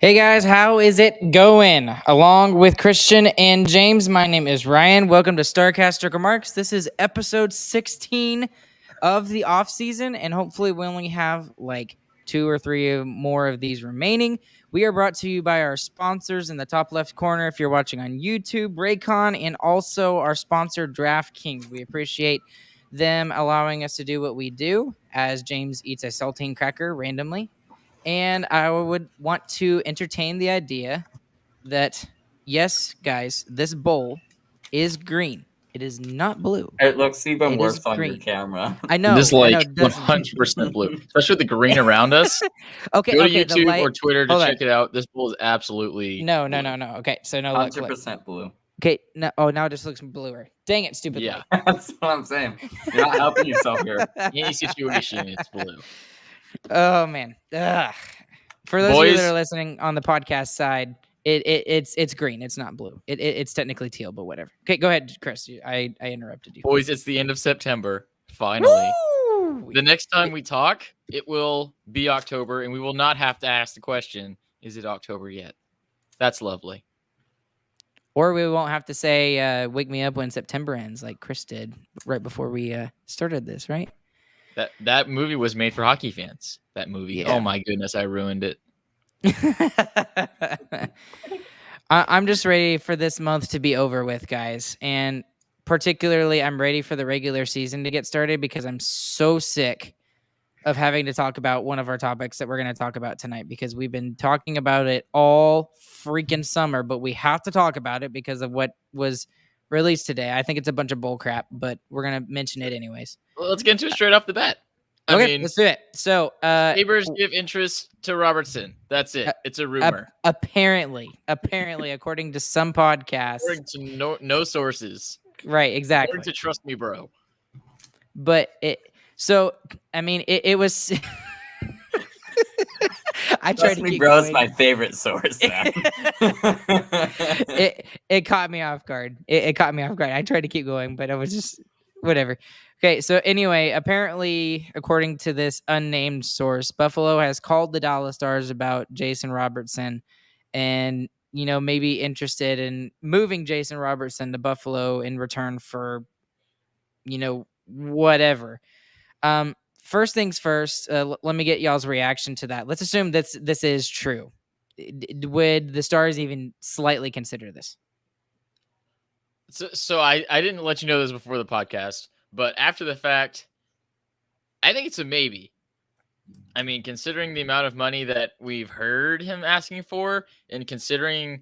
Hey guys, how is it going? Along with Christian and James, my name is Ryan. Welcome to Starcaster Remarks. This is episode 16 of the Offseason, and hopefully we only have like 2 or 3 more of these remaining. We are brought to you by our sponsors in the top left corner if you're watching on YouTube, Raycon, and also our sponsor, DraftKings. We appreciate them allowing us to do what we do as James eats a saltine cracker randomly. And I would want to entertain the idea that, yes, guys, this bowl is green. It is not blue. It looks even It is worse on your green. camera. I know. This is I know. like Doesn't it? 100% blue, especially with the green around us. Okay. Go to Okay. The YouTube light. or Twitter to Hold on. check it out. This bowl is absolutely No. blue. Okay. So no. Look. 100% blue. Okay. No. Oh, now it just looks bluer. Dang it, stupid Yeah, light. That's what I'm saying. You're not helping yourself here. any situation, it's blue. Oh man. Ugh. For those of you that are listening on the podcast side, it's green. It's not blue. It's technically teal, but whatever. Okay, go ahead, Chris. I interrupted you. Boys, it's the end of September. Finally, Woo! the next time we talk, it will be October, and we will not have to ask the question, "Is it October yet?" That's lovely. Or we won't have to say "Wake me up when September ends," like Chris did right before we started this, right? That movie was made for hockey fans. That movie. Yeah. Oh my goodness, I ruined it. I'm just ready for this month to be over with, guys. And particularly, I'm ready for the regular season to get started because I'm so sick of having to talk about one of our topics that we're going to talk about tonight because we've been talking about it all freaking summer, but we have to talk about it because of what was released today. I think it's a bunch of bull crap, but we're going to mention it anyways. Well, let's get into it straight off the bat. Let's do it. So, Sabres give interest to Robertson. That's it. It's a rumor. Apparently, according to some podcasts. According to no sources. Right, exactly. According to Trust Me, Bro. But it was. I tried to keep Bro is going. my favorite source. It caught me off guard. It caught me off guard. I tried to keep going, but I was just whatever. Okay, so anyway, apparently, according to this unnamed source, Buffalo has called the Dallas Stars about Jason Robertson and, maybe interested in moving Jason Robertson to Buffalo in return for, whatever. First things first, let me get y'all's reaction to that. Let's assume this is true. Would the Stars even slightly consider this? So I didn't let you know this before the podcast. But after the fact, I think it's a maybe. I mean, considering the amount of money that we've heard him asking for and considering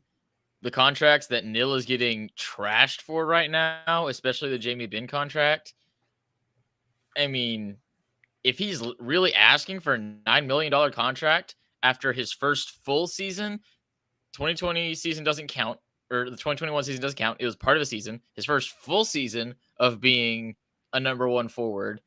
the contracts that Nil is getting trashed for right now, especially the Jamie Benn contract. I mean, if he's really asking for a $9 million contract after his first full season, 2020 season doesn't count, or the 2021 season doesn't count. It was part of a season. His first full season of being a number one forward.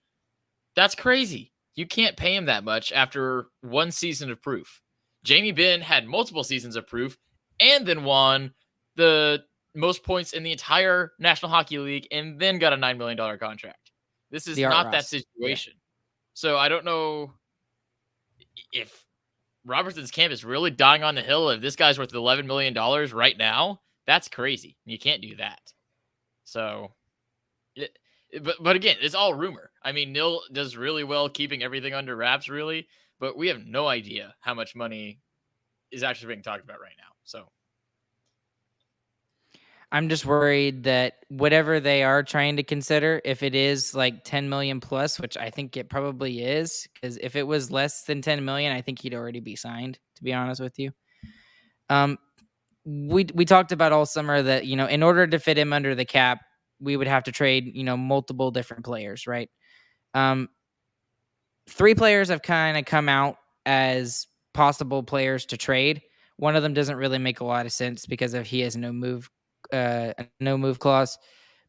That's crazy. You can't pay him that much after one season of proof. Jamie Benn had multiple seasons of proof and then won the most points in the entire National Hockey League and then got a $9 million contract. This is not that situation. Yeah. So I don't know if Robertson's camp is really dying on the hill. If this guy's worth $11 million right now, that's crazy. You can't do that. So... But again, it's all rumor. I mean, Nil does really well keeping everything under wraps, really, but we have no idea how much money is actually being talked about right now. So I'm just worried that whatever they are trying to consider, if it is like 10 million plus, which I think it probably is, because if it was less than 10 million, I think he'd already be signed, to be honest with you. We talked about all summer that, in order to fit him under the cap, we would have to trade, multiple different players, right? 3 players have kind of come out as possible players to trade. One of them doesn't really make a lot of sense because he has no move clause.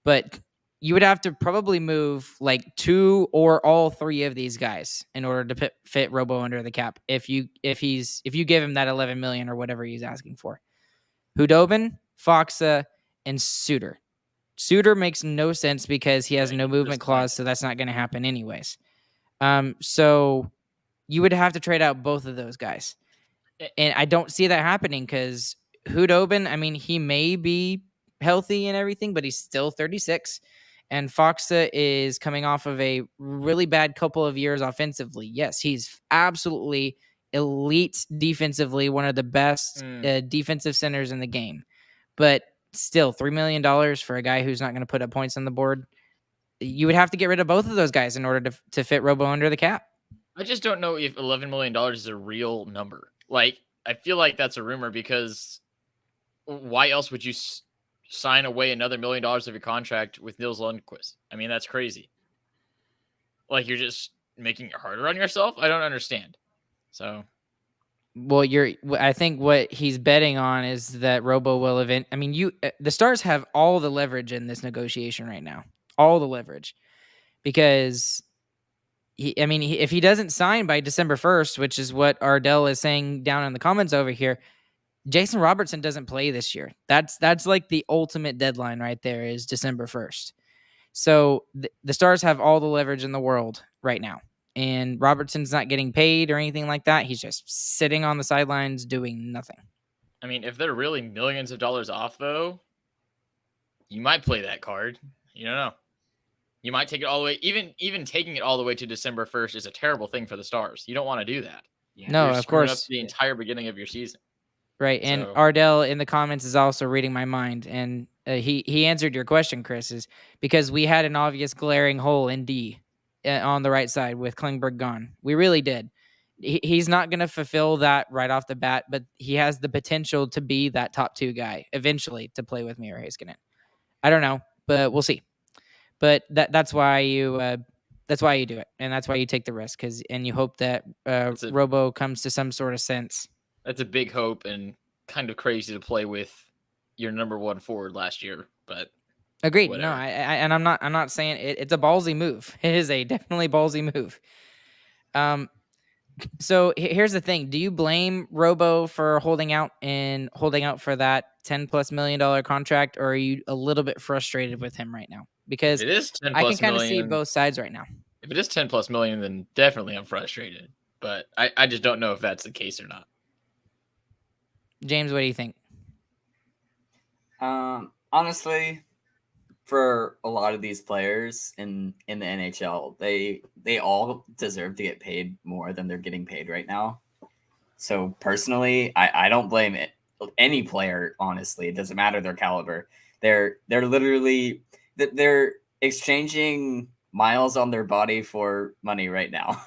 But you would have to probably move like 2 or all 3 of these guys in order to fit Robo under the cap. If you give him that 11 million or whatever he's asking for, Hudobin, Foxa, and Suter. Suter makes no sense because he has no movement clause, so that's not going to happen anyways. So you would have to trade out both of those guys. And I don't see that happening because Hudobin, I mean, he may be healthy and everything, but he's still 36. And Foxa is coming off of a really bad couple of years offensively. Yes, he's absolutely elite defensively, one of the best defensive centers in the game. But still, $3 million for a guy who's not going to put up points on the board. You would have to get rid of both of those guys in order to fit Robo under the cap. I just don't know if $11 million is a real number. Like, I feel like that's a rumor because why else would you sign away another $1 million of your contract with Nils Lundqvist? I mean, that's crazy. Like, you're just making it harder on yourself? I don't understand. So, well, I think what he's betting on is that Robo will I mean, the Stars have all the leverage in this negotiation right now. All the leverage. Because if he doesn't sign by December 1st, which is what Ardell is saying down in the comments over here, Jason Robertson doesn't play this year. That's like the ultimate deadline right there is December 1st. So the Stars have all the leverage in the world right now. And Robertson's not getting paid or anything like that. He's just sitting on the sidelines doing nothing. I mean, if they're really millions of dollars off, though, you might play that card. You don't know. You might take it all the way. Even taking it all the way to December 1st is a terrible thing for the Stars. You don't want to do that. Yeah. No, You're of screwing course. up the entire beginning of your season. Right. And So- Ardell in the comments is also reading my mind. And he answered your question, Chris, is because we had an obvious glaring hole in D on the right side with Klingberg gone. We really did. He's not going to fulfill that right off the bat, but he has the potential to be that top two guy eventually to play with me or Heiskanen. I don't know, but we'll see. But that's why you do it, and that's why you take the risk, and you hope that Robo comes to some sort of sense. That's a big hope and kind of crazy to play with your number one forward last year, but agreed. whatever. No, I'm not saying it's a ballsy move. It is a definitely ballsy move. So here's the thing: do you blame Robo for holding out for that $10+ million contract, or are you a little bit frustrated with him right now? Because it is 10 I plus can kind of million. see both sides right now. If it is 10+ million, then definitely I'm frustrated. But I just don't know if that's the case or not. James, what do you think? Honestly, for a lot of these players in the NHL, they all deserve to get paid more than they're getting paid right now. So personally, I don't blame any player. Honestly, it doesn't matter their caliber. They're literally they're exchanging miles on their body for money right now.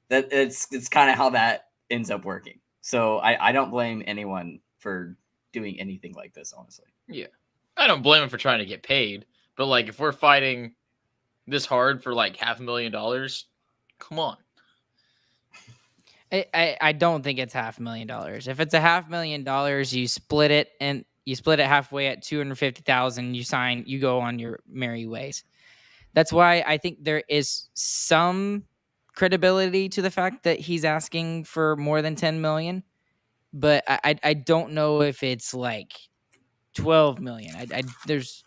That it's kind of how that ends up working. So I don't blame anyone for doing anything like this, honestly. Yeah. I don't blame him for trying to get paid, but like if we're fighting this hard for like $500,000, come on. I don't think it's $500,000. If it's $500,000, you split it halfway at 250,000. You go on your merry ways. That's why I think there is some credibility to the fact that he's asking for more than 10 million, but I don't know if it's like 12 million. There's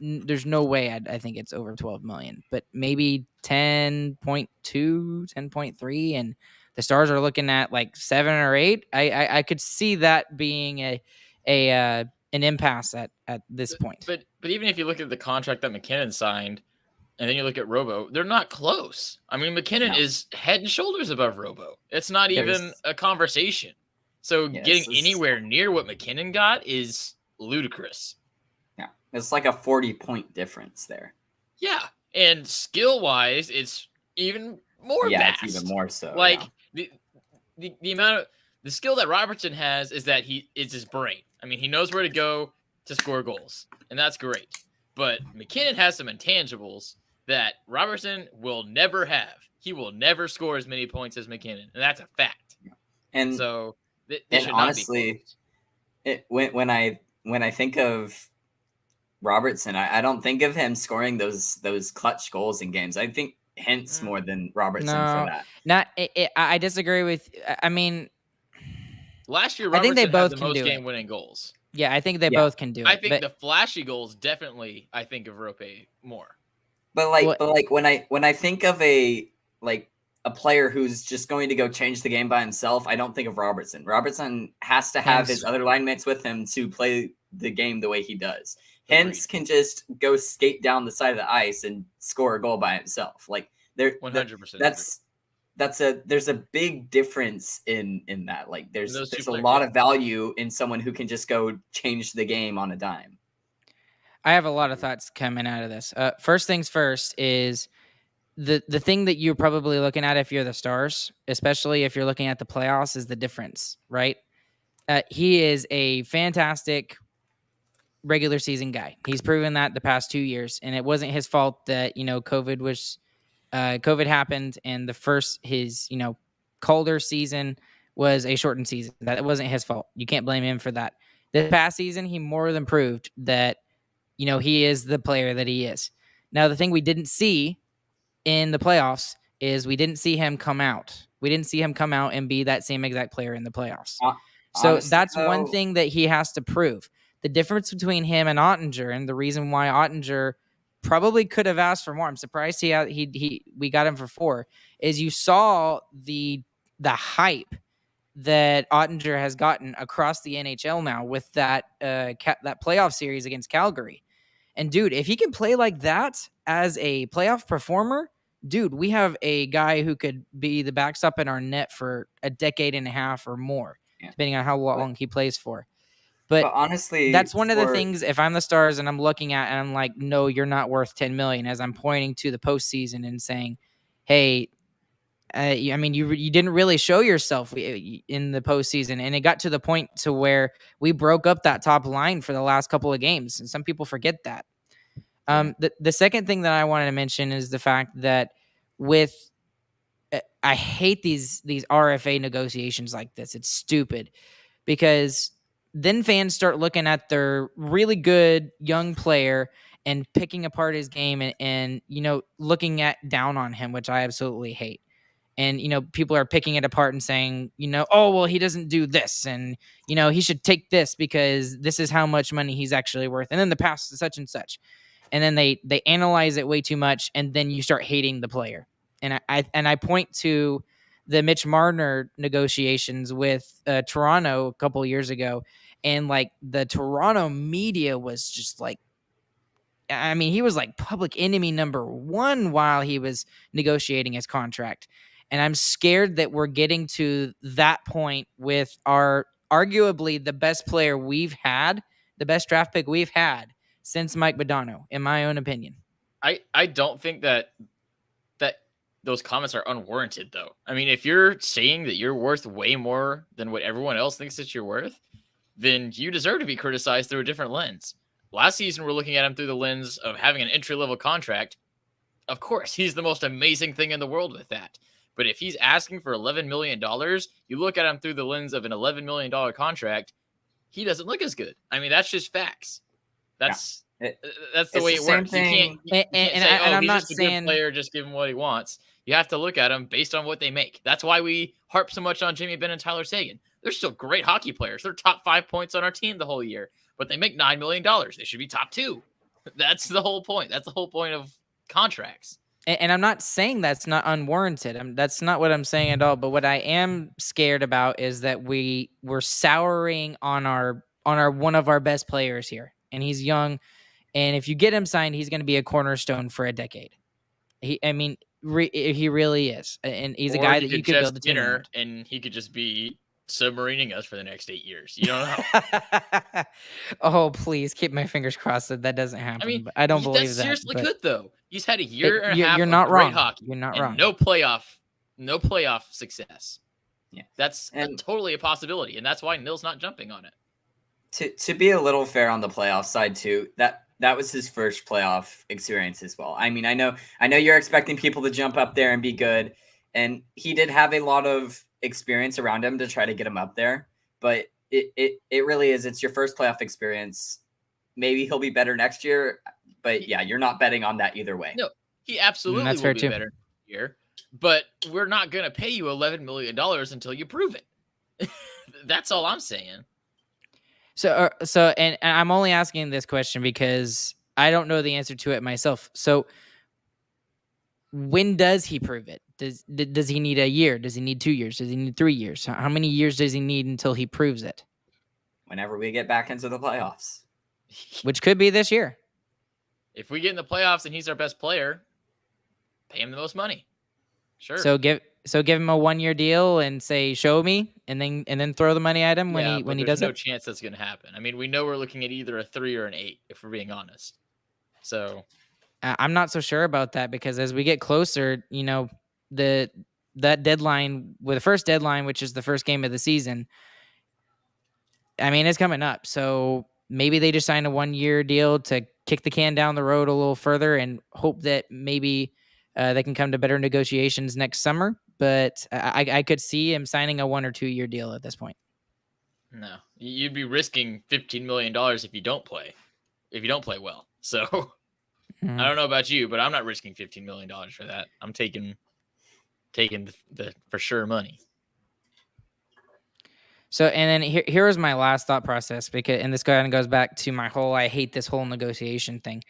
no way I think it's over 12 million, but maybe 10.2, 10.3, and the Stars are looking at like 7 or 8. I could see that being an impasse at this point. But even if you look at the contract that McKinnon signed, and then you look at Robo, they're not close. I mean, McKinnon is head and shoulders above Robo. It's not even a conversation. So getting anywhere near what McKinnon got is ludicrous. Yeah, it's like a 40-point difference there. Yeah, and skill-wise, it's even more vast. It's even more so. Like the amount of the skill that Robertson has is that it's his brain. I mean, he knows where to go to score goals, and that's great. But McKinnon has some intangibles that Robertson will never have. He will never score as many points as McKinnon, and that's a fact. And so, and honestly, when I think of Robertson, I don't think of him scoring those clutch goals in games. I think Hintz more than Robertson for that. I disagree with. I mean, last year Robertson had the most game-winning goals. Yeah, I think they both can do it. I think the flashy goals definitely. I think of Rope more. But when I think of a a player who's just going to go change the game by himself, I don't think of Robertson. Robertson has to have his other line mates with him to play the game the way he does. Hintz can just go skate down the side of the ice and score a goal by himself. Like 100%. There's a big difference in that. Like there's a lot of value in someone who can just go change the game on a dime. I have a lot of thoughts coming out of this. First things first is the thing that you're probably looking at if you're the Stars, especially if you're looking at the playoffs, is the difference, right? He is a fantastic regular season guy. He's proven that the past 2 years, and it wasn't his fault that, COVID happened, and his colder season was a shortened season. That wasn't his fault. You can't blame him for that. This past season, he more than proved that, he is the player that he is. Now, the thing we didn't see in the playoffs is we didn't see him come out. We didn't see him come out and be that same exact player in the playoffs. So that's one thing that he has to prove. The difference between him and Ottinger, and the reason why Ottinger probably could have asked for more, I'm surprised we got him for 4, is you saw the hype that Ottinger has gotten across the NHL now with that playoff series against Calgary. And dude, if he can play like that as a playoff performer, dude, we have a guy who could be the backstop in our net for a decade and a half or more, depending on how long he plays for. But honestly, that's one of the things, if I'm the Stars and I'm looking at and I'm like, no, you're not worth $10 million, as I'm pointing to the postseason and saying, hey, you didn't really show yourself in the postseason, and it got to the point to where we broke up that top line for the last couple of games, and some people forget that. The second thing that I wanted to mention is the fact that I hate these RFA negotiations like this. It's stupid because then fans start looking at their really good young player and picking apart his game and looking down on him, which I absolutely hate. And, people are picking it apart and saying, oh, well, he doesn't do this. And, he should take this because this is how much money he's actually worth. And then the past is such and such. And then they analyze it way too much. And then you start hating the player. And I point to the Mitch Marner negotiations with Toronto a couple of years ago. And the Toronto media was just he was public enemy number 1 while he was negotiating his contract. And I'm scared that we're getting to that point with our arguably the best player we've had, the best draft pick we've had since Mike Modano, in my own opinion. I don't think that those comments are unwarranted, though. I mean, if you're saying that you're worth way more than what everyone else thinks that you're worth, then you deserve to be criticized through a different lens. Last season, we're looking at him through the lens of having an entry-level contract. Of course, he's the most amazing thing in the world with that. But if he's asking for $11 million, you look at him through the lens of an $11 million contract, he doesn't look as good. I mean, that's just facts. That's the way it works. You can't say, I'm not just a good player, just give him what he wants. You have to look at them based on what they make. That's why we harp so much on Jamie Benn and Tyler Seguin. They're still great hockey players. They're top 5 points on our team the whole year, but they make $9 million. They should be top 2. That's the whole point. That's the whole point of contracts. And I'm not saying that's not unwarranted. That's not what I'm saying at all. But what I am scared about is that we're souring on our one of our best players here, and he's young. And if you get him signed, he's going to be a cornerstone for a decade. He really is, and he's a guy that you could build a team around. And he could just be submarining us for the next 8 years. You don't know. Oh, please keep my fingers crossed that doesn't happen. I mean, but I don't believe that. Seriously could though. He's had a year and a half you're not of great wrong. hockey. You're not wrong. No playoff success. Yeah, that's totally a possibility, and that's why Nil's not jumping on it. To be a little fair on the playoff side too, that was his first playoff experience as well. I mean, I know you're expecting people to jump up there and be good, and he did have a lot of experience around him to try to get him up there, but it really is. It's your first playoff experience. Maybe he'll be better next year, but yeah, you're not betting on that either way. No, he absolutely will be better next year, but we're not going to pay you $11 million until you prove it. That's all I'm saying. So, and I'm only asking this question because I don't know the answer to it myself. So, when does he prove it? Does he need a year? Does he need 2 years? Does he need 3 years? How many years does he need until he proves it? Whenever we get back into the playoffs. Which could be this year. If we get in the playoffs and he's our best player, pay him the most money. Sure. So give him a 1-year deal and say, show me, and then throw the money at him when he does no it. chance that's going to happen. I mean, we know we're looking at either a 3 or an 8, if we're being honest. So I'm not so sure about that, because as we get closer, that deadline, with the first deadline, which is the first game of the season, I mean, it's coming up. So maybe they just sign a 1-year deal to kick the can down the road a little further and hope that maybe they can come to better negotiations next summer. But I could see him signing a 1 or 2 year deal at this point. No, you'd be risking $15 million if you don't play well. So I don't know about you, but I'm not risking $15 million for that. I'm taking the for sure money. So, and then here is my last thought process, and this kind of goes back to my whole, I hate this whole negotiation thing.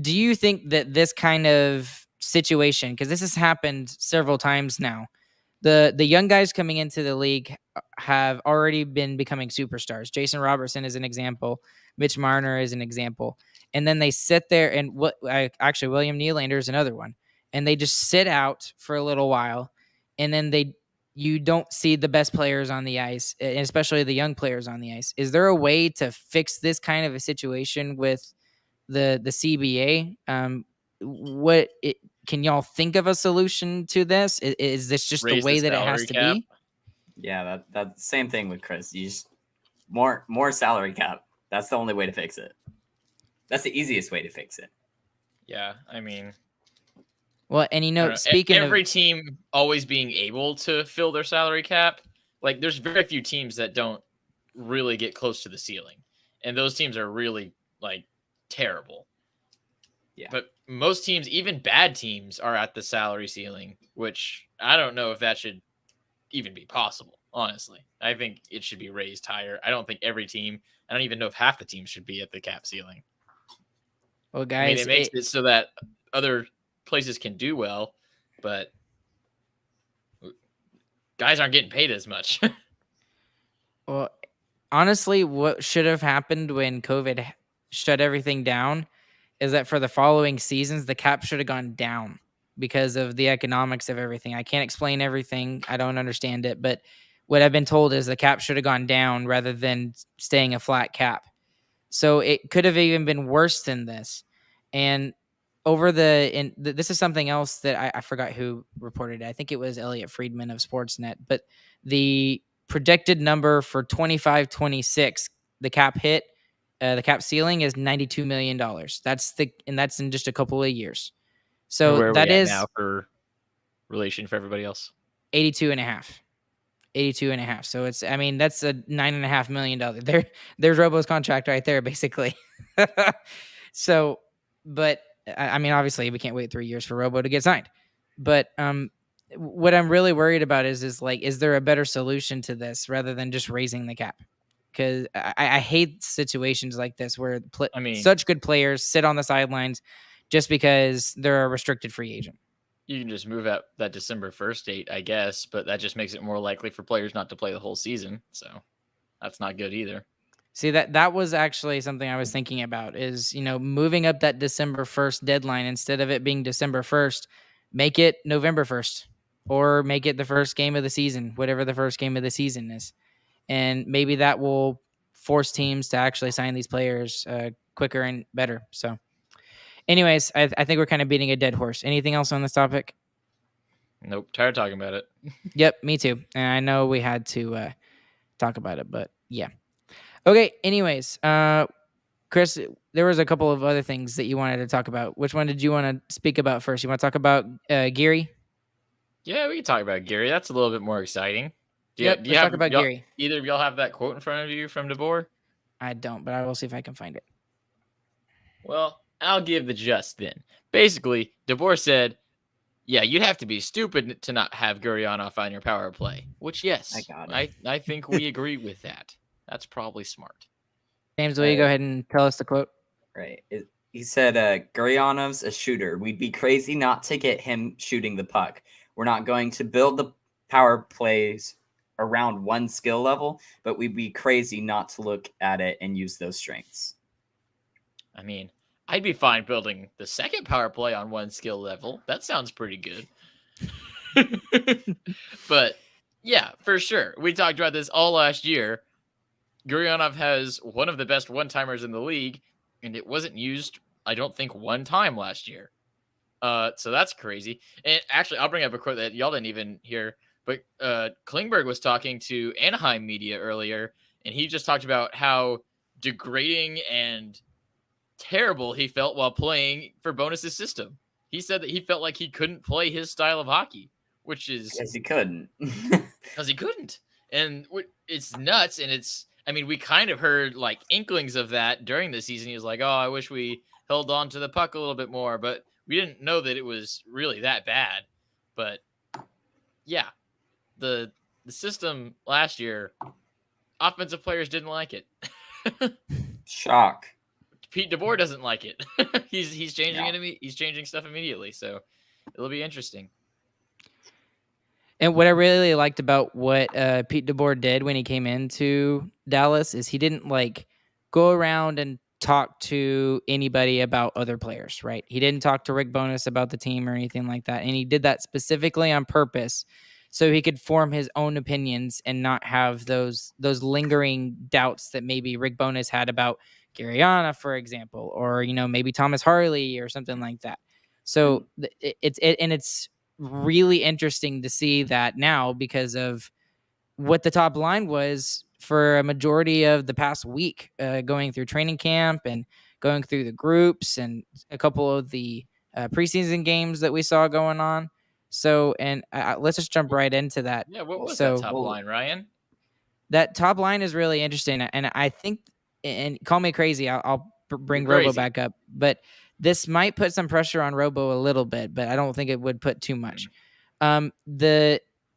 Do you think that this kind of situation, because this has happened several times now, the young guys coming into the league have already been becoming superstars? Jason Robertson is an example. Mitch Marner is an example. And then they sit there, and actually William Nylander is another one. And they just sit out for a little while, and then you don't see the best players on the ice, and especially the young players on the ice. Is there a way to fix this kind of a situation with the CBA? Can y'all think of a solution to this? Is this just the way that it has to be? Yeah, that's same thing with Chris. You just more salary cap. That's the only way to fix it. That's the easiest way to fix it. Yeah, I mean, well, and speaking of every team always being able to fill their salary cap, like there's very few teams that don't really get close to the ceiling, and those teams are really like terrible. Yeah. But most teams, even bad teams, are at the salary ceiling, which I don't know if that should even be possible, honestly. I think it should be raised higher. I don't think every team, I don't even know if half the teams should be at the cap ceiling. Well, guys, I mean, it makes it so that other places can do well, but guys aren't getting paid as much. Well, honestly, what should have happened when COVID shut everything down is that for the following seasons, the cap should have gone down because of the economics of everything. I can't explain everything. I don't understand it. But what I've been told is the cap should have gone down rather than staying a flat cap. So it could have even been worse than this. And this is something else that I forgot who reported it. I think it was Elliot Friedman of Sportsnet. But the projected number for 25-26, the cap hit, the cap ceiling is $92 million. That's in just a couple of years. So where that is now for relation for everybody else. 82.5. So that's a $9.5 million. There's Robo's contract right there, basically. So, but I mean, obviously we can't wait 3 years for Robo to get signed. But what I'm really worried about is there a better solution to this rather than just raising the cap? Because I hate situations like this where such good players sit on the sidelines just because they're a restricted free agent. You can just move out that December 1st date, I guess, but that just makes it more likely for players not to play the whole season. So that's not good either. See, that was actually something I was thinking about is, moving up that December 1st deadline. Instead of it being December 1st, make it November 1st or make it the first game of the season, whatever the first game of the season is. And maybe that will force teams to actually sign these players quicker and better. So anyways, I think we're kind of beating a dead horse. Anything else on this topic? Nope. Tired talking about it. Yep, me too. And I know we had to talk about it, but yeah. Okay, anyways, Chris, there was a couple of other things that you wanted to talk about. Which one did you want to speak about first? You want to talk about Geary? Yeah, we can talk about Geary. That's a little bit more exciting. Let's talk about Geary. Either of y'all have that quote in front of you from DeBoer? I don't, but I will see if I can find it. Well, I'll give the gist then. Basically, DeBoer said, yeah, you'd have to be stupid to not have Gurianov on your power play. Which, yes, I think we agree with that. That's probably smart. James, will you go ahead and tell us the quote? Right. he said Guryanov's a shooter. We'd be crazy not to get him shooting the puck. We're not going to build the power plays around one skill level, but we'd be crazy not to look at it and use those strengths. I mean, I'd be fine building the second power play on one skill level. That sounds pretty good. But yeah, for sure. We talked about this all last year. Guryanov has one of the best one-timers in the league, and it wasn't used, I don't think, one time last year. So that's crazy. And actually, I'll bring up a quote that y'all didn't even hear, but Klingberg was talking to Anaheim media earlier, and he just talked about how degrading and terrible he felt while playing for Bonus's system. He said that he felt like he couldn't play his style of hockey, which is Because he couldn't. because he couldn't. And it's nuts. And I mean, we kind of heard like inklings of that during the season. He was like, oh, I wish we held on to the puck a little bit more, but we didn't know that it was really that bad. But yeah, the system last year, offensive players didn't like it. Shock. Pete DeBoer doesn't like it. he's changing it. He's changing stuff immediately. So it'll be interesting. And what I really liked about what Pete DeBoer did when he came into Dallas is he didn't like go around and talk to anybody about other players, right? He didn't talk to Rick Bowness about the team or anything like that. And he did that specifically on purpose so he could form his own opinions and not have those lingering doubts that maybe Rick Bowness had about Guriana, for example, or, maybe Thomas Harley or something like that. So it's really interesting to see that now because of what the top line was for a majority of the past week, going through training camp and going through the groups and a couple of the preseason games that we saw going on. So, and let's just jump right into that. Yeah, what was that top line, Ryan? That top line is really interesting, and I think, and call me crazy, I'll bring Robo back up, but this might put some pressure on Robo a little bit, but I don't think it would put too much. A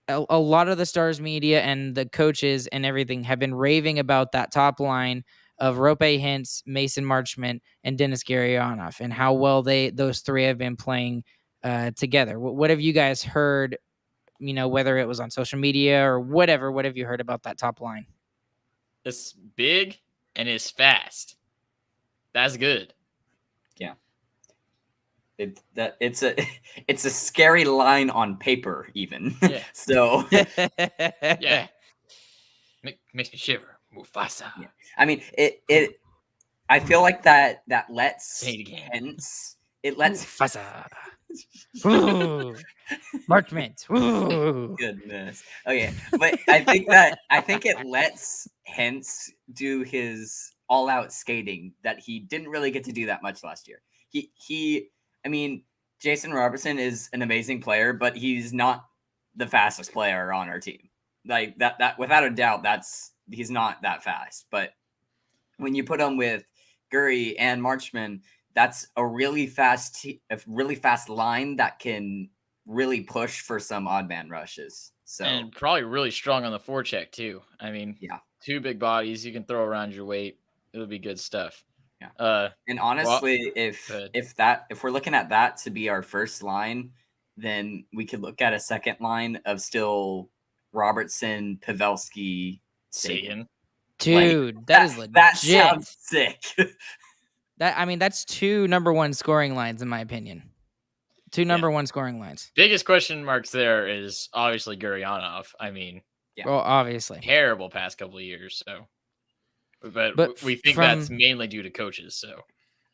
lot of the Stars media and the coaches and everything have been raving about that top line of Rope Hintz, Mason Marchment, and Dennis Gurianov, and how well those three have been playing together. What have you guys heard? Whether it was on social media or whatever, what have you heard about that top line? It's big and it's fast. That's good. Yeah. It's a scary line on paper, even. Yeah. So yeah, makes me shiver. Mufasa. Yeah. I mean, it. I feel like that lets Hintz. It lets Mufasa. Ooh. Marchment. Ooh. Goodness. Okay, but I think it lets Hintz do his all-out skating that he didn't really get to do that much last year. I mean, Jason Robertson is an amazing player, but he's not the fastest player on our team. Like that without a doubt, he's not that fast. But when you put him with Guri and Marchman, that's a really fast line that can really push for some odd man rushes. So and probably really strong on the forecheck too. I mean, yeah, two big bodies you can throw around your weight. It'll be good stuff. Yeah. And honestly, if we're looking at that to be our first line, then we could look at a second line of still Robertson, Pavelski, Sagan. Dude, like, that is legit. That sounds sick. That's two number one scoring lines in my opinion. Two number one scoring lines. Biggest question marks there is obviously Guryanov. I mean, well, obviously terrible past couple of years. So, but we think that's mainly due to coaches. So,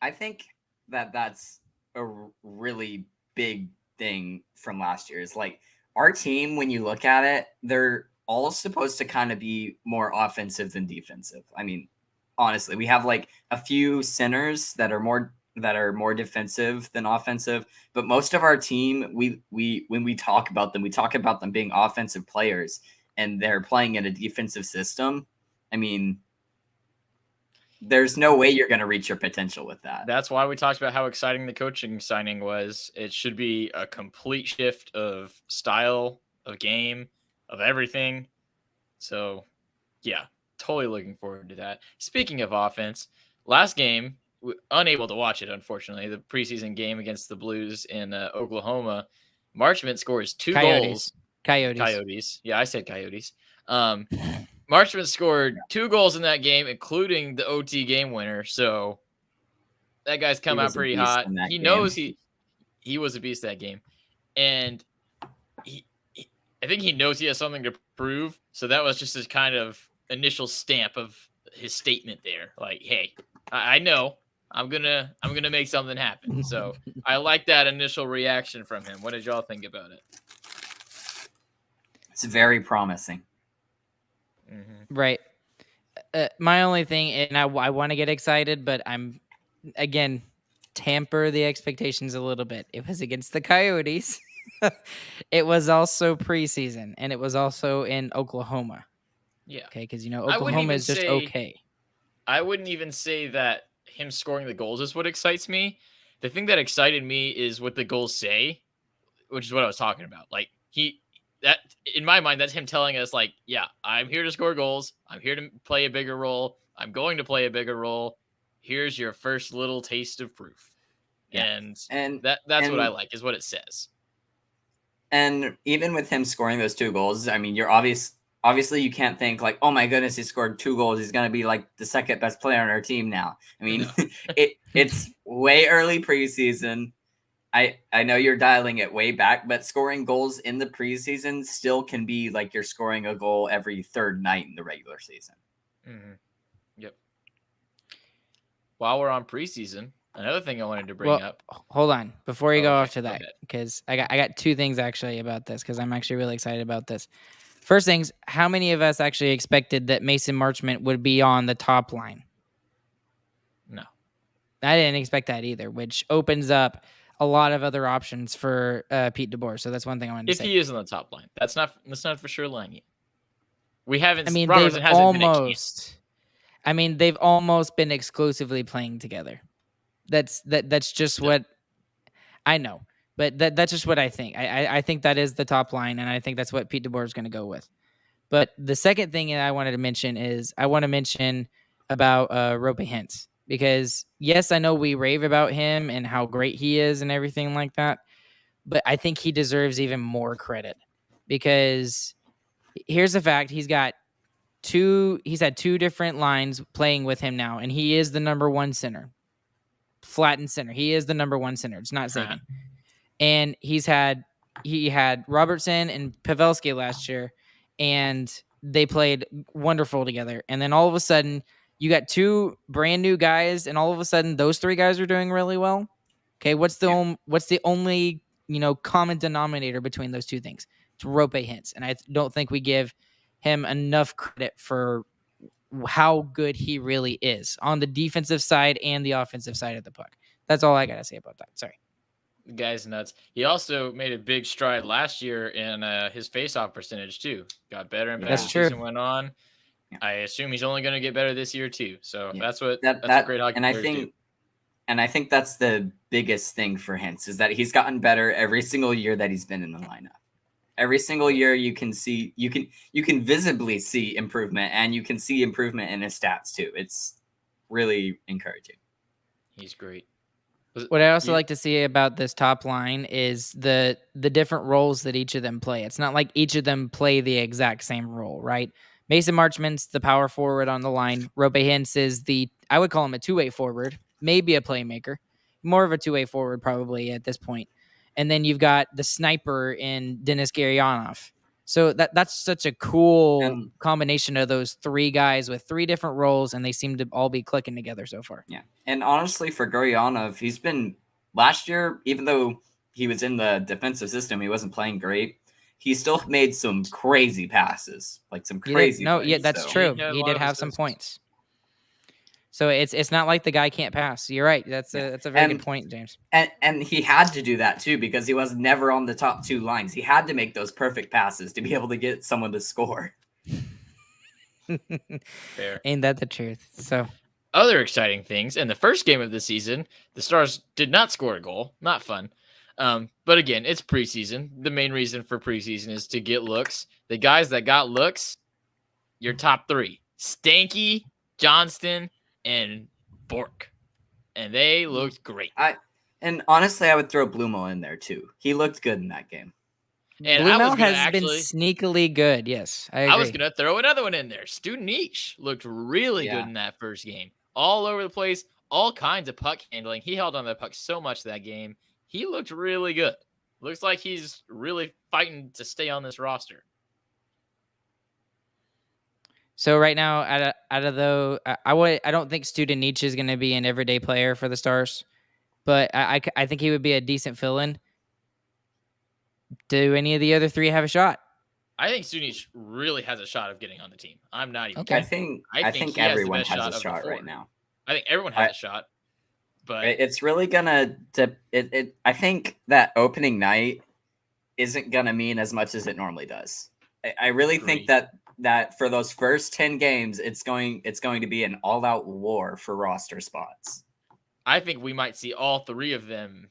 I think that's a really big thing from last year. Is like our team, when you look at it, they're all supposed to kind of be more offensive than defensive. I mean, honestly, we have like a few centers that are more defensive than offensive, but most of our team, when we talk about them being offensive players, and they're playing in a defensive system. I mean, there's no way you're going to reach your potential with that. That's why we talked about how exciting the coaching signing was. It should be a complete shift of style, of game, of everything. So, yeah, totally looking forward to that. Speaking of offense, last game, unable to watch it, unfortunately. The preseason game against the Blues in Oklahoma, Marchment scores 2 goals. Coyotes. Yeah, I said Coyotes. Marchment scored 2 goals in that game, including the OT game winner. So that guy's come out pretty hot. He knows he was a beast that game, and I think he knows he has something to prove. So that was just his kind of initial stamp of his statement there. Like, hey, I know I'm gonna make something happen. So I like that initial reaction from him. What did y'all think about it? It's very promising. Mm-hmm. Right. My only thing, and I want to get excited, but I'm again tamper the expectations a little bit. It was against the Coyotes. It was also preseason, and it was also in Oklahoma. Yeah. Okay, because Oklahoma is just okay. I wouldn't even say that him scoring the goals is what excites me. The thing that excited me is what the goals say, which is what I was talking about. Like that in my mind, that's him telling us, like, yeah, I'm here to score goals. I'm here to play a bigger role. I'm going to play a bigger role. Here's your first little taste of proof. Yeah. And that's what I like, is what it says. And even with him scoring those 2 goals, I mean, you're obviously you can't think like, oh my goodness, he scored 2 goals. He's going to be like the second best player on our team now. I mean, no. It's way early preseason. I know you're dialing it way back, but scoring goals in the preseason still can be like you're scoring a goal every third night in the regular season. Mm-hmm. Yep. While we're on preseason, another thing I wanted to bring up. Hold on, before you go off to that, because I got 2 things actually about this, because I'm actually really excited about this. First things, how many of us actually expected that Mason Marchment would be on the top line? No, I didn't expect that either, which opens up a lot of other options for Pete DeBoer. So that's one thing I wanted to say. If he is on the top line, that's not for sure lying yet. We haven't. I mean, they've almost been exclusively playing together. That's just what I know, but that's just what I think. I think that is the top line, and I think that's what Pete DeBoer is going to go with. But the second thing that I wanted to mention is I want to mention about Rope Hintz, because yes, I know we rave about him and how great he is and everything like that, but I think he deserves even more credit, because here's the fact: he's had 2 different lines playing with him now, and he is the number 1 center. Flattened center. He is the number 1 center. It's not Sagan. And he had Robertson and Pavelski last year, and they played wonderful together. And then all of a sudden, you got 2 brand new guys, and all of a sudden, those 3 guys are doing really well. Okay, what's the only common denominator between those 2 things? It's Rope Hintz, and I don't think we give him enough credit for how good he really is on the defensive side and the offensive side of the puck. That's all I got to say about that. Sorry. The guy's nuts. He also made a big stride last year in his faceoff percentage too. Got better and better as the season went on. Yeah. I assume he's only going to get better this year too. So that's what great hockey players do. And I think that's the biggest thing for Hintz, is that he's gotten better every single year that he's been in the lineup. Every single year you can visibly see improvement, and you can see improvement in his stats too. It's really encouraging. He's great. What I also like to see about this top line is the different roles that each of them play. It's not like each of them play the exact same role, right? Mason Marchment's the power forward on the line. Rope Hintz is I would call him a 2-way forward, maybe a playmaker. More of a 2-way forward probably at this point. And then you've got the sniper in Denis Gurianov. So that's such a cool combination of those 3 guys with 3 different roles, and they seem to all be clicking together so far. Yeah. And honestly, for Gurianov, he's been last year, even though he was in the defensive system, he wasn't playing great. He still made some crazy passes, like some crazy. That's true. He did have some points. So it's not like the guy can't pass. You're right. That's a very good point, James. And he had to do that too, because he was never on the top 2 lines. He had to make those perfect passes to be able to get someone to score. Fair. Ain't that the truth? So other exciting things in the first game of the season, the Stars did not score a goal. Not fun. But again, it's preseason. The main reason for preseason is to get looks. The guys that got looks, your top 3: Stanky, Johnston, and Bork. and they looked great. And honestly, I would throw Blumo in there too. He looked good in that game. And Blue I was Mel gonna has been actually, sneakily good. Yes, I agree. I was gonna throw another one in there. Student Niche looked really Yeah. good in that first game, all over the place, all kinds of puck handling. He held on the puck so much that game. He looked really good. Looks like he's really fighting to stay on this roster. So right now, out of though, I don't think Student Nietzsche is going to be an everyday player for the Stars, but I think he would be a decent fill-in. Do any of the other three have a shot? I think Student Niche really has a shot of getting on the team. I'm not even Okay. kidding. I think he has the everyone best has shot a of the shot four. right now. I think everyone has a shot, but It's really gonna. I think that opening night isn't gonna mean as much as it normally does. I really think that for those first 10 games, it's going to be an all-out war for roster spots. I think we might see all three of them,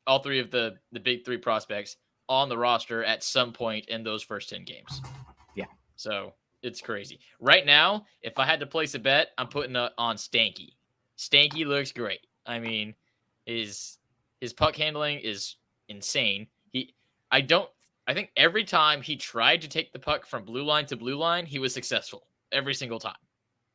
all three of the big three prospects on the roster at some point in those first 10 games. Yeah. So it's crazy. Right now, if I had to place a bet, I'm putting on Stanky. Stanky looks great. I mean, his puck handling is insane. I think every time he tried to take the puck from blue line to blue line, he was successful every single time,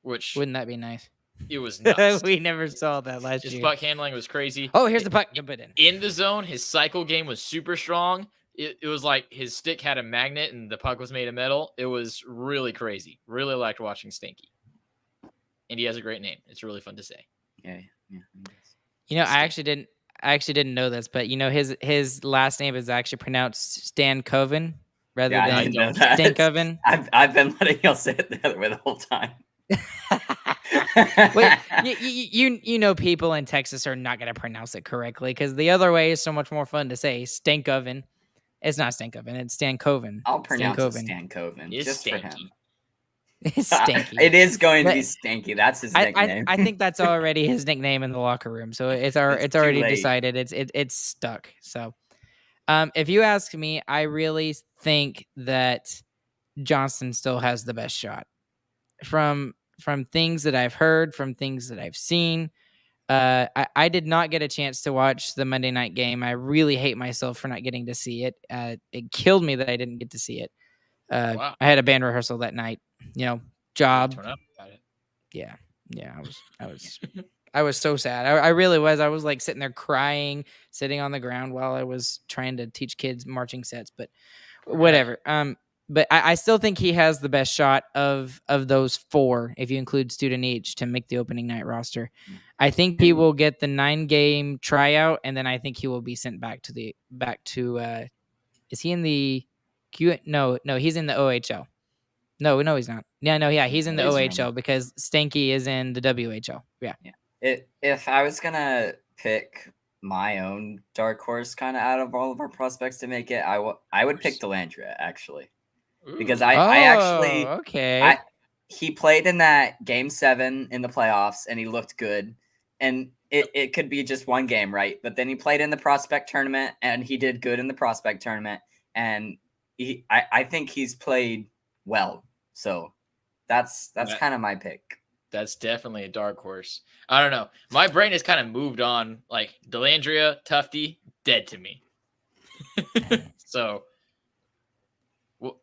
which Wouldn't that be nice? it was nuts. We never saw that last His year. puck handling was crazy. Oh, here's the puck. Jump it in. In the zone, his cycle game was super strong. It was like his stick had a magnet and the puck was made of metal. It was really crazy. Really liked watching Stinky. And he has a great name. It's really fun to say. Yeah. You know, I actually didn't know this, but you know his last name is actually pronounced Stan Coven rather I than didn't know that. Stankoven. I've been letting y'all say it the other way the whole time. Wait, you know people in Texas are not going to pronounce it correctly because the other way is so much more fun to say. Stankoven. It's not Stankoven. It's Stan Coven. I'll pronounce it Stankoven. Stan Coven It's just stanky. for him. It's Stanky. It is going to be Stanky. That's his nickname. I think that's already his nickname in the locker room. So it's It's already too late. decided. It's stuck. So, if you ask me, I really think that Johnston still has the best shot from things that I've heard, from things that I've seen. I did not get a chance to watch the Monday night game. I really hate myself for not getting to see it. It killed me that I didn't get to see it. Wow. I had a band rehearsal that night. You know, job. Turn up about it. Yeah. I was so sad. I really was. I was like sitting there crying, sitting on the ground while I was trying to teach kids marching sets, but whatever. But I still think he has the best shot of those four, if you include Student Each, to make the opening night roster. I think he will get the 9-game tryout, and then I think he will be sent back to is he in the Q? No, he's in the OHL. No, he's not. Yeah, he's in the OHL because Stanky is in the WHL. Yeah. If I was gonna pick my own dark horse kind of out of all of our prospects to make it, I would pick Delandria actually. Because he played in that game 7 in the playoffs and he looked good. And it could be just one game, right? But then he played in the prospect tournament and he did good in the prospect tournament. And I think he's played well. So that's kind of my pick. That's definitely a dark horse. I don't know. My brain has kind of moved on. Like Delandria, Tufty, dead to me. So,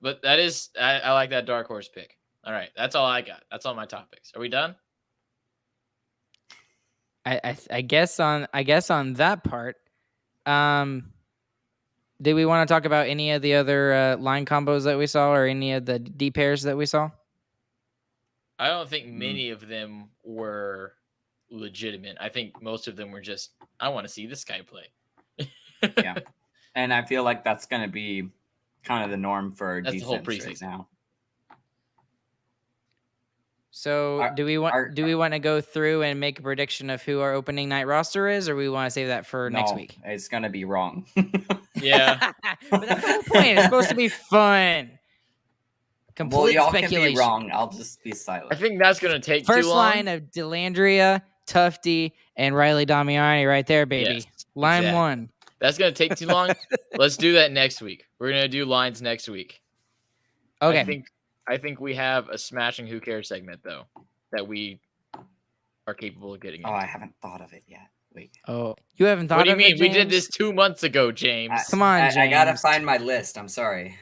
but that is, I like that dark horse pick. All right, that's all I got. That's all my topics. Are we done? I guess on that part. Do we want to talk about any of the other line combos that we saw, or any of the D pairs that we saw? I don't think many of them were legitimate. I think most of them were just, I want to see this guy play. Yeah, and I feel like that's going to be kind of the norm for that's defense the whole preseason right now. So do we want to go through and make a prediction of who our opening night roster is, or we want to save that for next week? It's going to be wrong. Yeah. But that's the whole point. It's supposed to be fun. Complete y'all speculation. Can be wrong. I'll just be silent. I think that's going to take First too long. line of Delandria, Tufty, and Riley Damiani right there, baby. Yes, line exactly. 1. That's going to take too long. Let's do that next week. We're going to do lines next week. Okay. I think we have a smashing Who Cares segment, though, that we are capable of getting Oh, into. I haven't thought of it yet. Wait. Oh, you haven't thought What do you of mean? it, We did James? this 2 months ago, James. Come on, I gotta James. find my list. I'm sorry.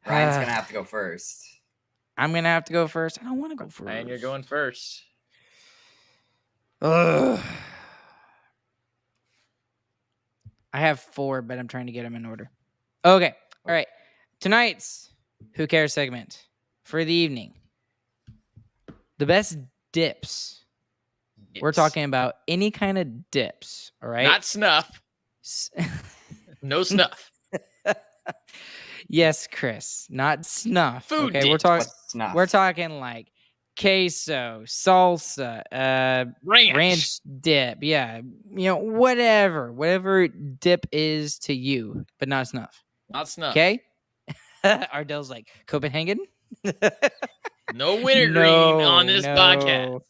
Ryan's gonna have to go first. I'm gonna have to go first. I don't want to go first. And you're going first. Ugh. I have 4, but I'm trying to get them in order. Okay. All right. Tonight's Who Cares segment for the evening. The best dips. We're Dips. talking about any kind of dips. All right. Not snuff. No snuff. Yes, Chris. Not snuff. Food okay. dips. What's snuff? We're talking like queso, salsa, ranch dip. Yeah. Whatever dip is to you, but not snuff. Not snuff. Okay. Ardell's like Copenhagen. No wintergreen on this podcast.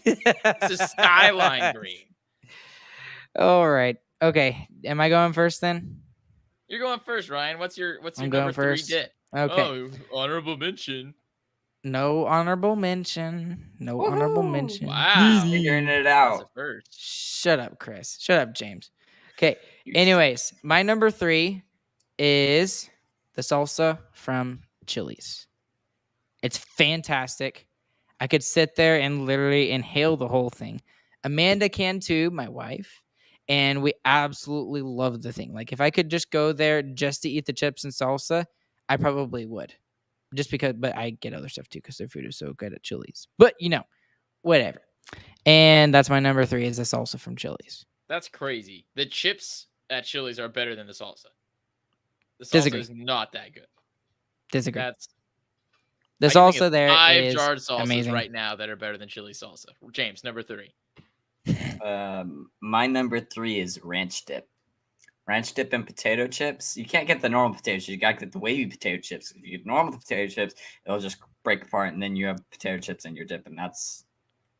It's a skyline green. All right. Okay. Am I going first then? You're going first, Ryan. What's your I'm number going first. 3 dip? Okay. Oh, honorable mention. No honorable mention. No Woohoo! honorable mention. Wow. Figuring it That's a out. first. Shut up, Chris. Shut up, James. Okay. Anyways, my number 3 is the salsa from Chili's. It's fantastic. I could sit there and literally inhale the whole thing. Amanda can too, my wife, and we absolutely love the thing. Like if I could just go there just to eat the chips and salsa, I probably would. Just because, but I get other stuff too because their food is so good at Chili's. But whatever. And that's my number 3 is the salsa from Chili's. That's crazy. The chips at Chili's are better than the salsa. The salsa Disagree. is not that good. Disagree. That's The I can think salsa of there 5 is jarred salsas amazing. right now that are better than chili salsa. James, number 3. My number 3 is ranch dip. Ranch dip and potato chips. You can't get the normal potato chips. You gotta get the wavy potato chips. If you get normal potato chips, it'll just break apart, and then you have potato chips in your dip, and that's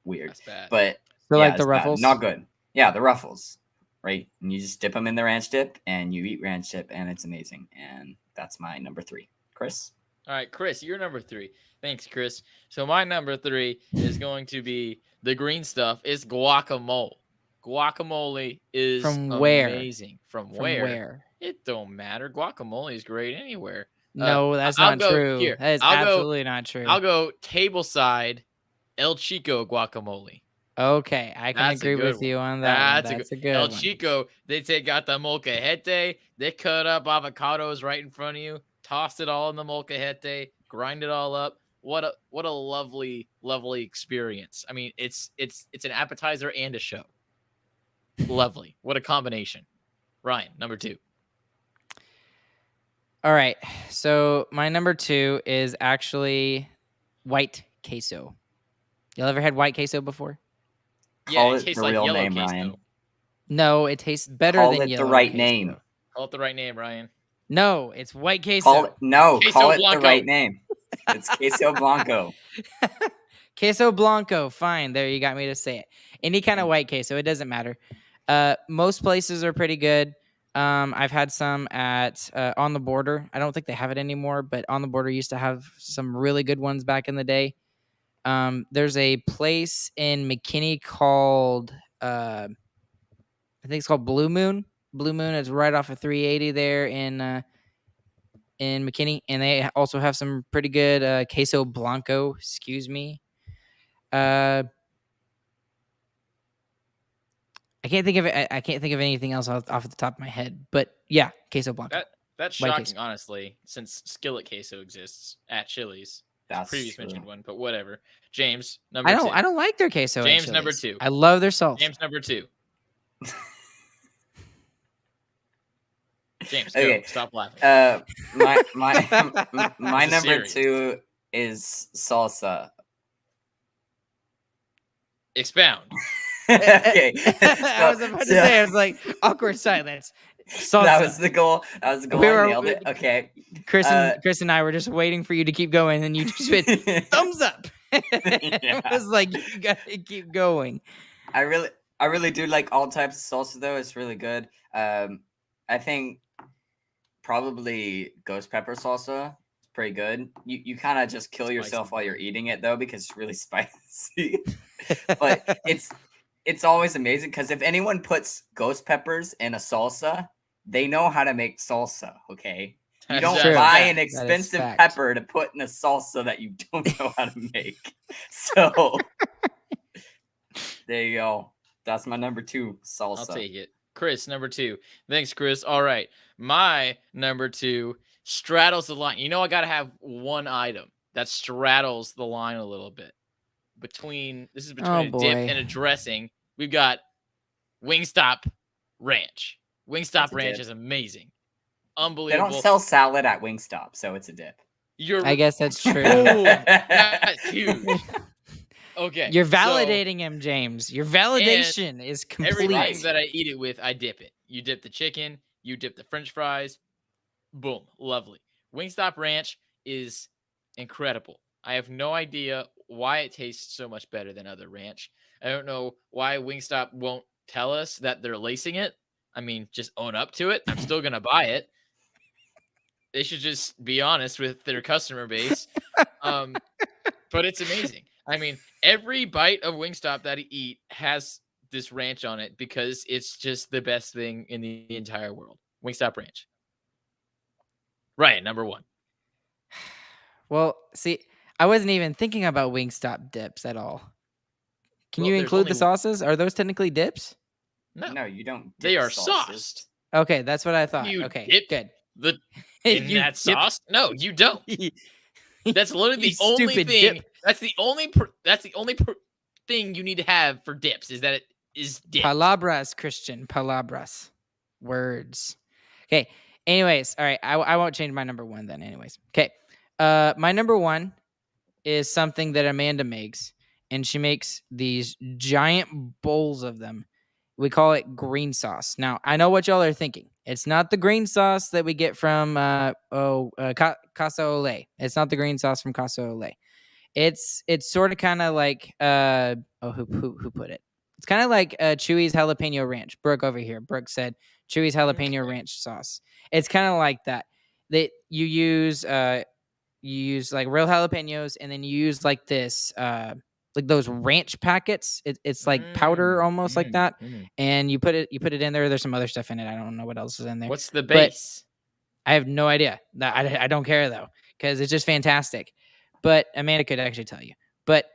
weird. That's bad. But So yeah, like the it's bad. Ruffles? Not good. Yeah, the Ruffles, right? And you just dip them in the ranch dip, and you eat ranch dip, and it's amazing. And that's my number 3. Chris? All right, Chris, you're number 3. Thanks, Chris. So my number 3 is going to be the green stuff. It's guacamole. Guacamole is From where? amazing. From From where? where? It don't matter. Guacamole is great anywhere. No, that's I'll not go true. here. That is I'll go- absolutely not true. I'll go tableside El Chico guacamole. Okay, I can That's a agree good with one. you on that. That's a good El one. Chico, they got the molcajete. They cut up avocados right in front of you, tossed it all in the molcajete, grind it all up. What a lovely, lovely experience. I mean, it's an appetizer and a show. Lovely. What a combination. Ryan, number 2. All right, so my number 2 is actually white queso. Y'all ever had white queso before? Call it it tastes the like real yellow name, queso. Ryan. No, it tastes better Call than it the yellow right queso. name. Call it the right name, Ryan. No, it's white queso. Call it Blanco. the right name. It's queso blanco. Queso blanco, fine. There, you got me to say it. Any kind of white queso, it doesn't matter. Most places are pretty good. I've had some at On the Border. I don't think they have it anymore, but On the Border used to have some really good ones back in the day. There's a place in McKinney called I think it's called Blue Moon. Blue Moon is right off of 380 there in McKinney, and they also have some pretty good queso blanco. Excuse me. I can't think of it. I can't think of anything else off the top of my head. But yeah, queso blanco. That's White shocking, queso. honestly, since skillet queso exists at Chili's. That's Previous true. mentioned one, but whatever. James, number I 2. don't like their queso. at James, number Chili's. 2. I love their salsa. James, number 2. James, Okay. go. Stop laughing. My This is number serious. 2 is salsa. Expound. Okay. I was about to say, I was like, awkward silence. Salsa. That was the goal. I nailed it. Okay. Chris and I were just waiting for you to keep going, and you just went thumbs up. It was like, you gotta keep going. I really do like all types of salsa though. It's really good. I think probably ghost pepper salsa is pretty good. You kind of just kill yourself Spicy. while you're eating it though because it's really spicy. But it's always amazing because if anyone puts ghost peppers in a salsa, they know how to make salsa. Okay, you That's don't true. buy fact. an That is expensive fact. pepper to put in a salsa that you don't know how to make. So there you go. That's my number 2, salsa. I'll take it. Chris, number 2. Thanks, Chris. All right. My number 2 straddles the line. You know, I got to have one item that straddles the line a little bit. This is between Oh, a dip boy. and a dressing. We've got Wingstop Ranch. It's Wingstop a Ranch dip. is amazing. They Unbelievable. don't sell salad at Wingstop, so it's a dip. I guess that's true. Boom. That's huge. Okay. You're so validating him, James. Your validation is complete. everything that I eat it with, I dip it. You dip the chicken, you dip the French fries. Boom. Lovely. Wingstop Ranch is incredible. I have no idea why it tastes so much better than other ranch. I don't know why Wingstop won't tell us that they're lacing it. I mean, just own up to it. I'm still going to buy it. They should just be honest with their customer base. But it's amazing. I mean, every bite of Wingstop that I eat has this ranch on it because it's just the best thing in the entire world. Wingstop Ranch. Ryan, number 1. Well, see, I wasn't even thinking about Wingstop dips at all. Can Well, you there's include the only- sauces? Are those technically dips? No, you don't. they dip are sauces. sauced. Okay, that's what I thought. You Okay, dip good. In You that dip- sauce? No, you don't. That's literally You the only stupid thing. dip. That's the only. Thing you need to have for dips is that it is dipped. Palabras, Christian. Palabras. Words. Okay. Anyways, all right. I won't change my number 1 then. Anyways. Okay. My number 1 is something that Amanda makes, and she makes these giant bowls of them. We call it green sauce. Now, I know what y'all are thinking. It's not the green sauce that we get from Casa Olay. It's not the green sauce from Casa Olay. It's sort of kind of like who put it? It's kind of like Chewy's jalapeno ranch. Brooke over here. Brooke said Chewy's jalapeno ranch sauce. It's kind of like that. That you use like real jalapenos, and then you use like this like those ranch packets. It's like powder almost like that, and you put it in there. There's some other stuff in it. I don't know what else is in there. What's the But base? I have no idea. I don't care though, because it's just fantastic. But Amanda could actually tell you. But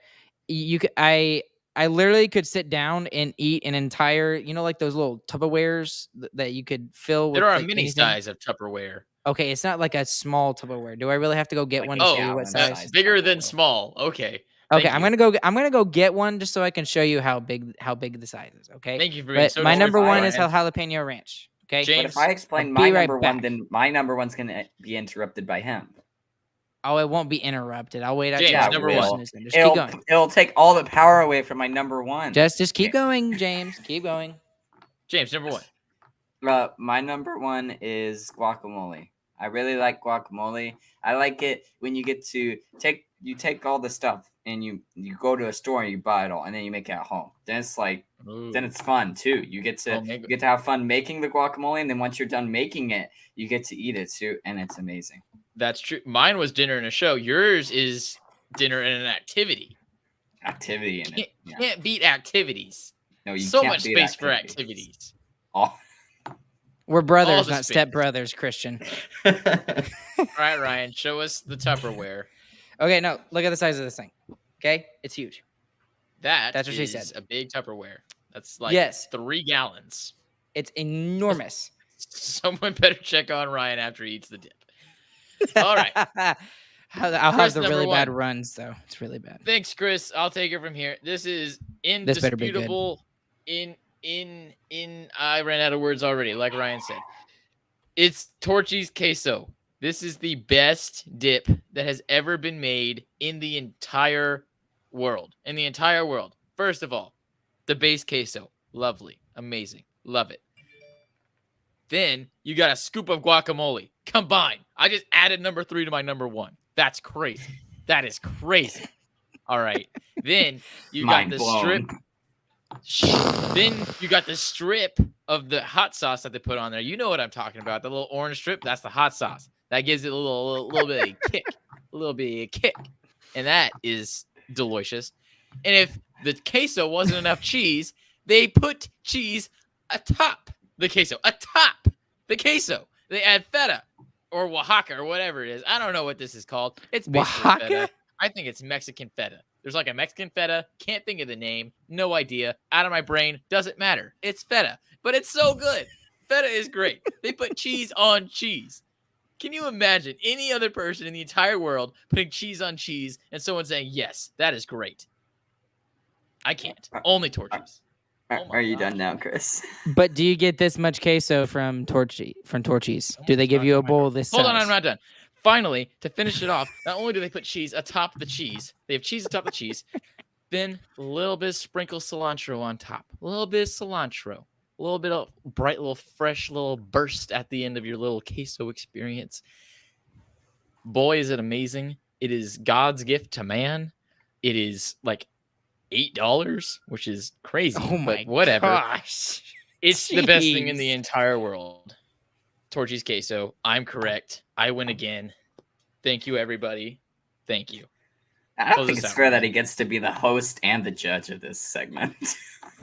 you could, I literally could sit down and eat an entire, like those little Tupperwares that you could fill with. There are like a mini anything. size of Tupperware. Okay, it's not like a small Tupperware. Do I really have to go get Like one a to show you what gallon size? Bigger than small. Okay. Okay, Thank I'm you. gonna go get one just so I can show you how big the size is. Okay. Thank you for being But so my number one is descriptive, jalapeno ranch. Okay. James, But if I explain I'll my be right number 1, back. then my number 1's going to be interrupted by him. Oh, it won't be interrupted. I'll wait. James, until number the one. question is done. Just keep going. It'll take all the power away from my number 1. Just keep going, James. Keep going. James, number 1. My number 1 is guacamole. I really like guacamole. I like it when you get to take all the stuff and you go to a store and you buy it all and then you make it at home. Then it's like then it's fun too. You get to have fun making the guacamole, and then once you're done making it, you get to eat it too, and it's amazing. That's true. Mine was dinner and a show. Yours is dinner and an activity. Activity in it. Yeah. Can't beat activities. No, you so can't much beat space for activities. Oh. We're brothers, the not space. step brothers, Christian. All right, Ryan, show us the Tupperware. Okay, no, look at the size of this thing. Okay, it's huge. That's what she is said. a big Tupperware. That's like Yes. 3 gallons. It's enormous. Someone better check on Ryan after he eats the dip. All right. I'll have Chris, the number really bad 1. runs though. It's really bad. Thanks, Chris. I'll take it from here. This is This better be good. indisputable. I ran out of words already, like Ryan said. It's Torchy's queso. This is the best dip that has ever been made in the entire world. First of all, the base queso. Lovely. Amazing. Love it. Then you got a scoop of guacamole. Combined. I just added number 3 to my number 1. That's crazy. That is crazy. All right. Then you got the strip. Then you got the strip of the hot sauce that they put on there. You know what I'm talking about. The little orange strip. That's the hot sauce. That gives it a little bit of a kick. A little bit of a kick. And that is delicious. And if the queso wasn't enough cheese. They put cheese atop the queso. Atop the queso. They add feta or Oaxaca or whatever it is. I don't know what this is called. It's basically Oaxaca? feta. I think it's Mexican feta. There's like a Mexican feta. Can't think of the name. No idea. Out of my brain. Doesn't matter. It's feta. But it's so good. Feta is great. They put cheese on cheese. Can you imagine any other person in the entire world putting cheese on cheese and someone saying, yes, that is great? I can't. Only Torchy's. Are you done now, Chris? But do you get this much queso from Torchy's? Do they give you a bowl this size? Hold on, I'm not done. Finally, to finish it off, not only do they put cheese atop the cheese, they have cheese atop the cheese, then a little bit of sprinkle cilantro on top. A little bit of cilantro. A little bit of bright little fresh little burst at the end of your little queso experience. Boy, is it amazing. It is God's gift to man. It is like $8, which is crazy. Oh my but whatever. gosh. It's the best thing in Jeez. the entire world. Torchy's queso. I'm correct. I win again. Thank you, everybody. Thank you. I don't Close think this it's out, fair that Ryan. he gets to be the host and the judge of this segment.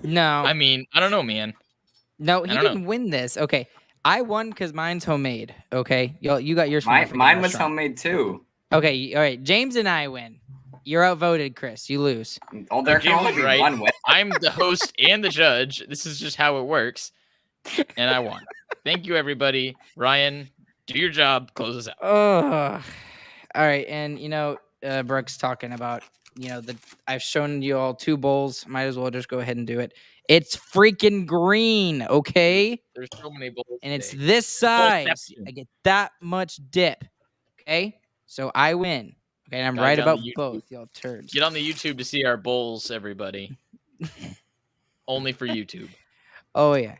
No. I mean, I don't know, man. No, he I don't know. didn't win this. Okay. I won because mine's homemade. Okay. You got yours from a freaking Mine was restaurant. homemade too. Okay. All right. James and I win. You're outvoted, Chris. You lose. Oh, there can James only is be right. one way. I'm the host and the judge. This is just how it works. And I won. Thank you, everybody. Ryan, do your job. Close us out. Oh. All right. And, Brooks talking about, I've shown you all 2 bowls. Might as well just go ahead and do it. It's freaking green. Okay. There's so many bowls. And it's today. this size. Bowlception. I get that much dip. Okay. So I win. Okay. And I'm Guys right on about the YouTube. both, y'all turds. Get on the YouTube to see our bowls, everybody. Only for YouTube. Oh yeah.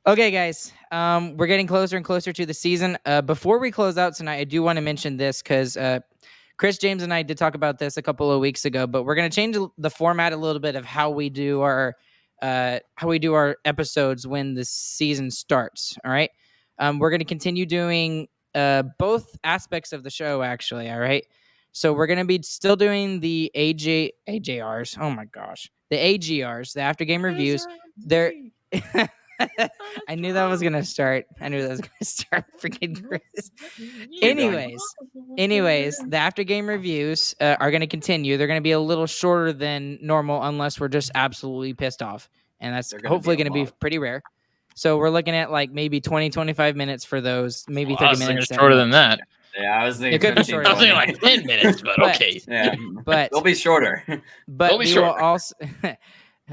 Okay, guys. We're getting closer and closer to the season. Before we close out tonight, I do want to mention this because Chris, James, and I did talk about this a couple of weeks ago. But we're going to change the format a little bit of how we do our episodes when the season starts. All right. We're going to continue doing both aspects of the show. Actually, all right. So we're going to be still doing the AJRs. Oh my gosh, the AGRs, the after game reviews. They're I knew that was gonna start. Freaking Chris. Anyways, the after game reviews are gonna continue. They're gonna be a little shorter than normal unless we're just absolutely pissed off, and that's hopefully gonna be pretty rare. So we're looking at like maybe 20-25 minutes for those, maybe 30 minutes. Shorter than that. Yeah, I was thinking It could be 15, shorter. I was thinking 20. like 10 minutes, but okay. Yeah, But they'll be shorter. But They'll be we will shorter. also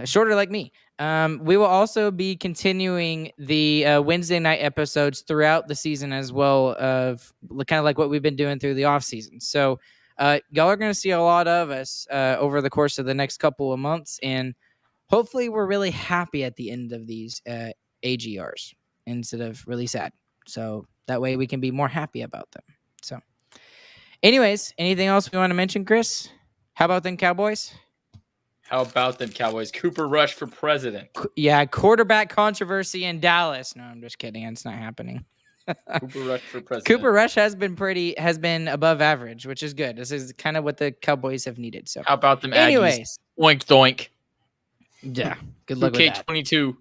shorter like me. We will also be continuing the Wednesday night episodes throughout the season as well, of kind of like what we've been doing through the off season. So y'all are going to see a lot of us over the course of the next couple of months, and hopefully we're really happy at the end of these AGRs instead of really sad. So that way we can be more happy about them. So anyways, anything else we want to mention, Chris? How about them Cowboys? How about them Cowboys? Cooper Rush for president. Yeah, quarterback controversy in Dallas. No, I'm just kidding. It's not happening. Cooper Rush for president. Cooper Rush has been above average, which is good. This is kind of what the Cowboys have needed. So, How about them anyways, Aggies? Oink doink. yeah, good luck with that. K22.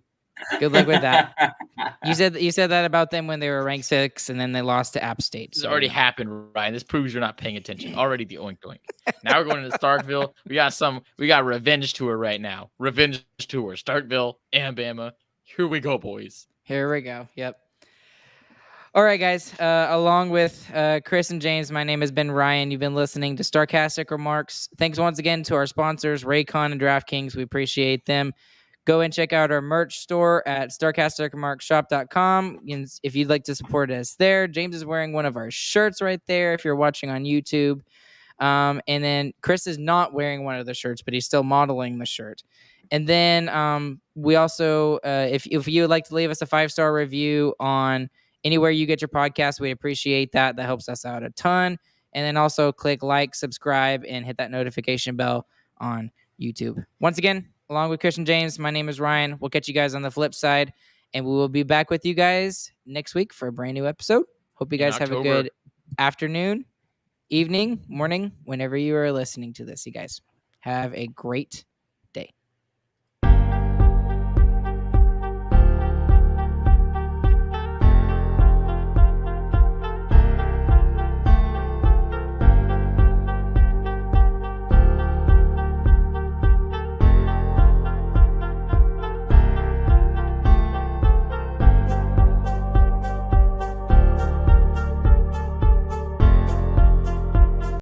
Good luck with that. You said that about them when they were ranked 6, and then they lost to App State. This has already happened, Ryan. This proves you're not paying attention. Already the oink doink. Now we're going to Starkville. We got revenge tour right now. Revenge tour. Starkville and Bama. Here we go, boys. Here we go. Yep. All right, guys. Along with Chris and James, my name has been Ryan. You've been listening to Starcastic Remarks. Thanks once again to our sponsors, Raycon and DraftKings. We appreciate them. Go and check out our merch store at starcasticremarkshop.com. If you'd like to support us there, James is wearing one of our shirts right there if you're watching on YouTube. And then Chris is not wearing one of the shirts, but he's still modeling the shirt. And then we also, if you would like to leave us a 5-star review on anywhere you get your podcast, we appreciate that. That helps us out a ton. And then also click like, subscribe, and hit that notification bell on YouTube. Once again, along with Christian James, my name is Ryan. We'll catch you guys on the flip side, and we will be back with you guys next week for a brand new episode. Hope you guys have a good afternoon, evening, morning, whenever you are listening to this, you guys. Have a great